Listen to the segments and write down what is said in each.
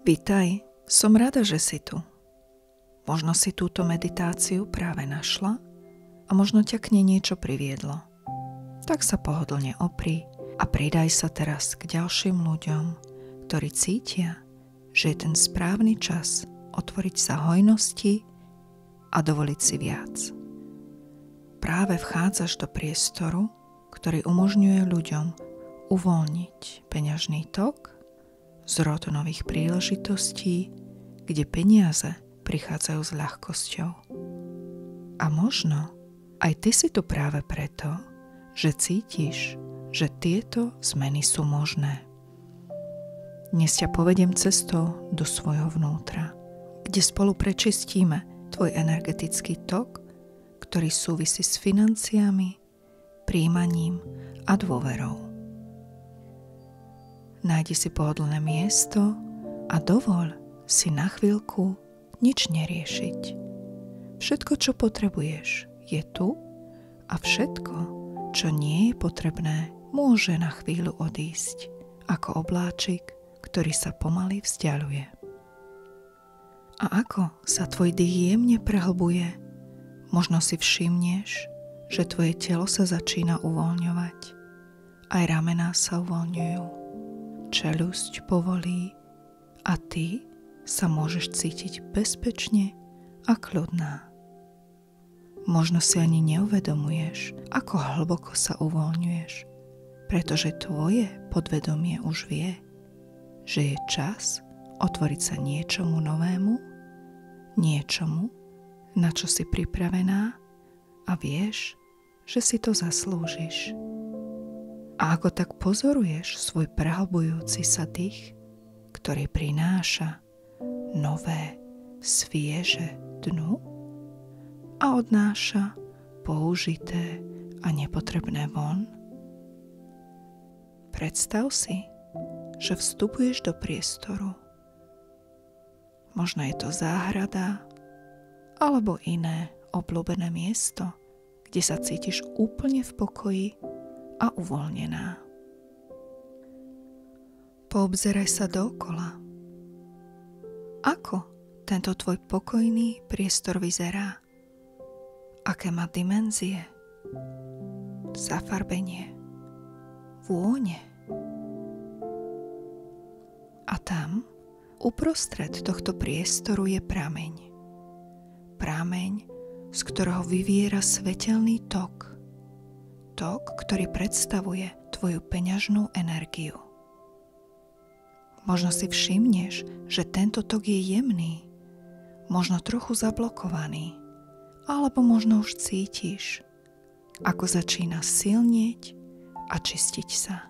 Vitaj, som rada, že si tu. Možno si túto meditáciu práve našla a možno ťa k nej niečo priviedlo. Tak sa pohodlne opri a pridaj sa teraz k ďalším ľuďom, ktorí cítia, že je ten správny čas otvoriť sa hojnosti a dovoliť si viac. Práve vchádzaš do priestoru, ktorý umožňuje ľuďom uvoľniť peňažný tok, zrod nových príležitostí, kde peniaze prichádzajú s ľahkosťou. A možno aj ty si tu práve preto, že cítiš, že tieto zmeny sú možné. Dnes ťa povediem cestou do svojho vnútra, kde spolu prečistíme tvoj energetický tok, ktorý súvisí s financiami, prijímaním a dôverou. Nájdi si pohodlné miesto a dovoľ si na chvíľku nič neriešiť. Všetko, čo potrebuješ, je tu a všetko, čo nie je potrebné, môže na chvíľu odísť, ako obláčik, ktorý sa pomaly vzdialuje. A ako sa tvoj dých jemne prehlbuje, možno si všimneš, že tvoje telo sa začína uvoľňovať. Aj ramená sa uvoľňujú. Čeľusť povolí a ty sa môžeš cítiť bezpečne a kľudná. Možno si ani neuvedomuješ, ako hlboko sa uvoľňuješ, pretože tvoje podvedomie už vie, že je čas otvoriť sa niečomu novému, niečomu, na čo si pripravená a vieš, že si to zaslúžiš. A ako tak pozoruješ svoj prehlbujúci sa dých, ktorý prináša nové, svieže dnu a odnáša použité a nepotrebné von? Predstav si, že vstupuješ do priestoru. Možno je to záhrada alebo iné obľúbené miesto, kde sa cítiš úplne v pokoji a uvoľnená. Poobzeraj sa dookola. Ako tento tvoj pokojný priestor vyzerá? Aké má dimenzie? Zafarbenie? Vône? A tam, uprostred tohto priestoru je prameň. Prameň, z ktorého vyviera svetelný tok. Tok, ktorý predstavuje tvoju peňažnú energiu. Možno si všimneš, že tento tok je jemný, možno trochu zablokovaný, alebo možno už cítiš, ako začína silnieť a čistiť sa.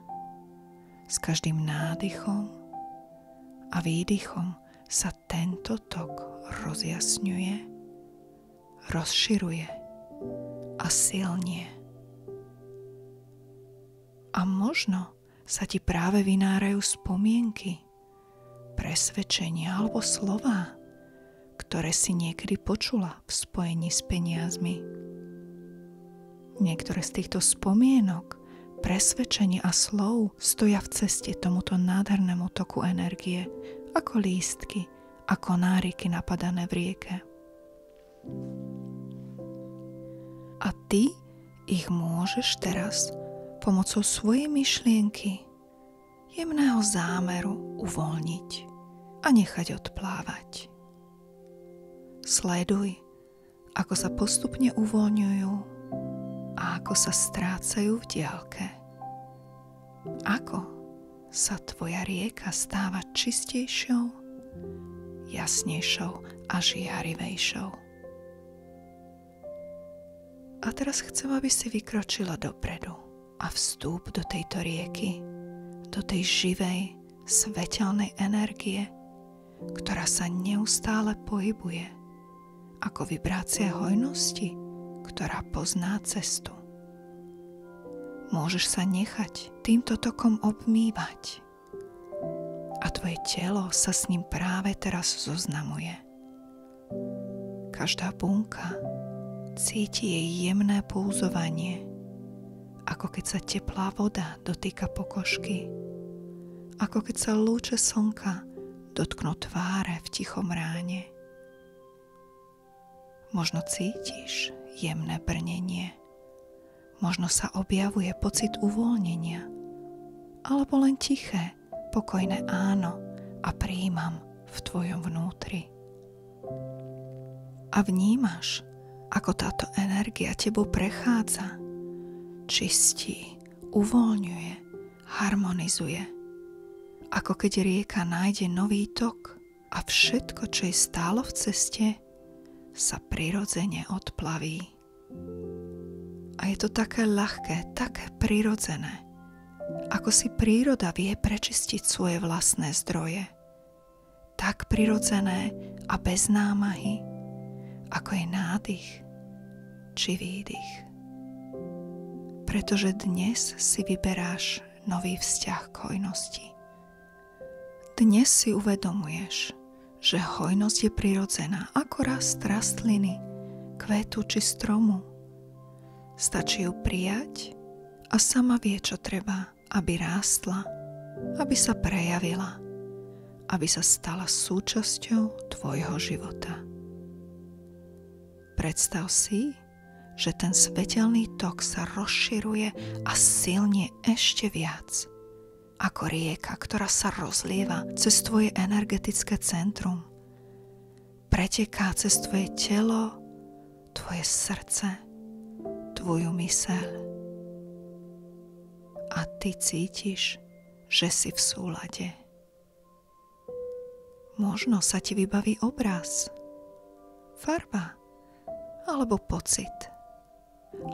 S každým nádychom a výdychom sa tento tok rozjasňuje, rozširuje a silnie. A možno sa ti práve vynárajú spomienky, presvedčenia alebo slová, ktoré si niekedy počula v spojení s peniazmi. Niektoré z týchto spomienok, presvedčení a slov stoja v ceste tomuto nádhernému toku energie, ako lístky a konáriky napadané v rieke. A ty ich môžeš teraz pomocou svojej myšlienky, jemného zámeru uvoľniť a nechať odplávať. Sleduj, ako sa postupne uvoľňujú a ako sa strácajú v diaľke. Ako sa tvoja rieka stáva čistejšou, jasnejšou a žiarivejšou. A teraz chcem, aby si vykročila dopredu a vstúp do tejto rieky, do tej živej, svetelnej energie, ktorá sa neustále pohybuje, ako vibrácia hojnosti, ktorá pozná cestu. Môžeš sa nechať týmto tokom obmývať a tvoje telo sa s ním práve teraz zoznamuje. Každá bunka cíti jej jemné pulzovanie, ako keď sa teplá voda dotýka pokožky, ako keď sa lúče slnka dotknú tváre v tichom ráne. Možno cítiš jemné brnenie. Možno sa objavuje pocit uvoľnenia. Alebo len tiché, pokojné áno a prijímam v tvojom vnútri. A vnímaš, ako táto energia tebou prechádza, čistí, uvoľňuje, harmonizuje. Ako keď rieka nájde nový tok a všetko, čo jej stálo v ceste, sa prirodzene odplaví. A je to také ľahké, také prirodzené, ako si príroda vie prečistiť svoje vlastné zdroje. Tak prirodzené a bez námahy, ako je nádych či výdych. Pretože dnes si vyberáš nový vzťah k hojnosti. Dnes si uvedomuješ, že hojnosť je prirodzená ako rast rastliny, kvetu či stromu. Stačí ju prijať a sama vie, čo treba, aby rástla, aby sa prejavila, aby sa stala súčasťou tvojho života. Predstav si, že ten svetelný tok sa rozširuje a silnie ešte viac, ako rieka, ktorá sa rozlieva cez tvoje energetické centrum. Preteká cez tvoje telo, tvoje srdce, tvoju myseľ. A ty cítiš, že si v súlade. Možno sa ti vybaví obraz, farba alebo pocit.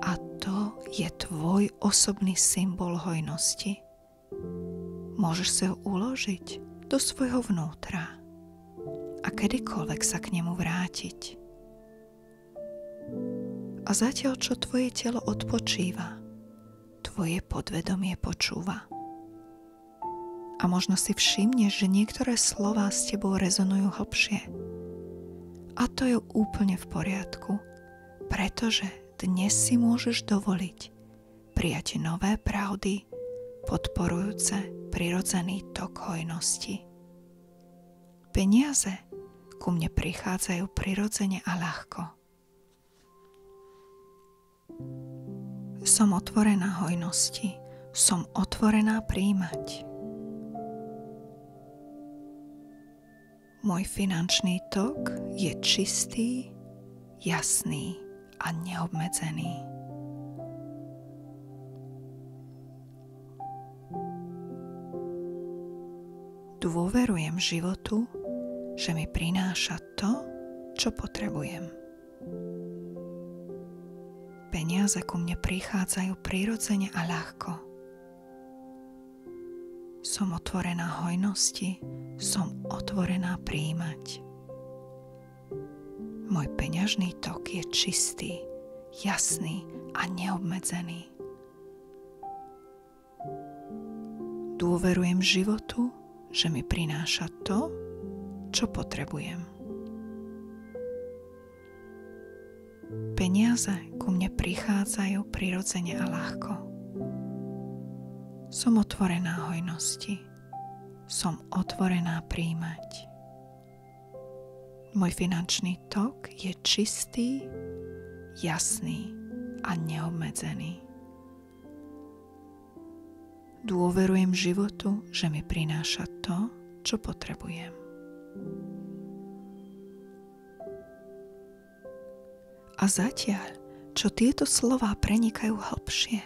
A to je tvoj osobný symbol hojnosti. Môžeš si ho uložiť do svojho vnútra a kedykoľvek sa k nemu vrátiť. A zatiaľ, čo tvoje telo odpočíva, tvoje podvedomie počúva. A možno si všimneš, že niektoré slová s tebou rezonujú hlbšie. A to je úplne v poriadku, pretože dnes si môžeš dovoliť prijať nové pravdy, podporujúce prirodzený tok hojnosti. Peniaze ku mne prichádzajú prirodzene a ľahko. Som otvorená hojnosti, som otvorená prijímať. Môj finančný tok je čistý, jasný a neobmedzený. Dôverujem životu, že mi prináša to, čo potrebujem. Peniaze ku mne prichádzajú prirodzene a ľahko. Som otvorená hojnosti, som otvorená prijímať. Môj peňažný tok je čistý, jasný a neobmedzený. Dôverujem životu, že mi prináša to, čo potrebujem. Peniaze ku mne prichádzajú prirodzene a ľahko. Som otvorená hojnosti. Som otvorená prijímať. Môj finančný tok je čistý, jasný a neobmedzený. Dôverujem životu, že mi prináša to, čo potrebujem. A zatiaľ, čo tieto slová prenikajú hlbšie,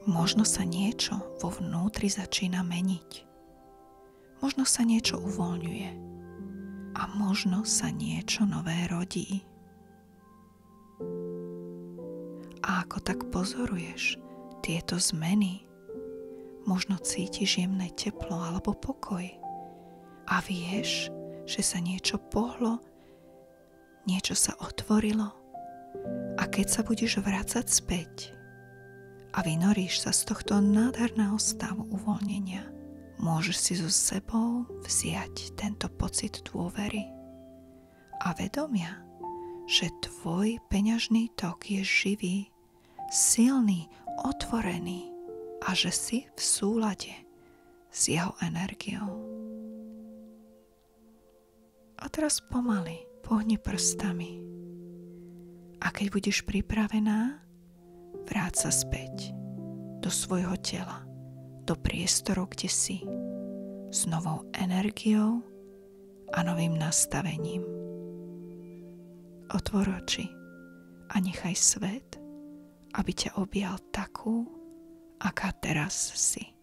možno sa niečo vo vnútri začína meniť. Možno sa niečo uvoľňuje a možno sa niečo nové rodí. A ako tak pozoruješ tieto zmeny, možno cítiš jemné teplo alebo pokoj a vieš, že sa niečo pohlo, niečo sa otvorilo a keď sa budeš vracať späť a vynoríš sa z tohto nádherného stavu uvoľnenia, môžeš si so sebou vziať tento pocit dôvery a vedomia, že tvoj peňažný tok je živý, silný, otvorený a a že si v súlade s jeho energiou. teraz pomaly pohni prstami. A keď budeš pripravená, vráť sa späť do svojho tela, do priestoru, kde si, s novou energiou a novým nastavením. Otvor oči a nechaj svet, aby ťa objal takú, aká teraz si.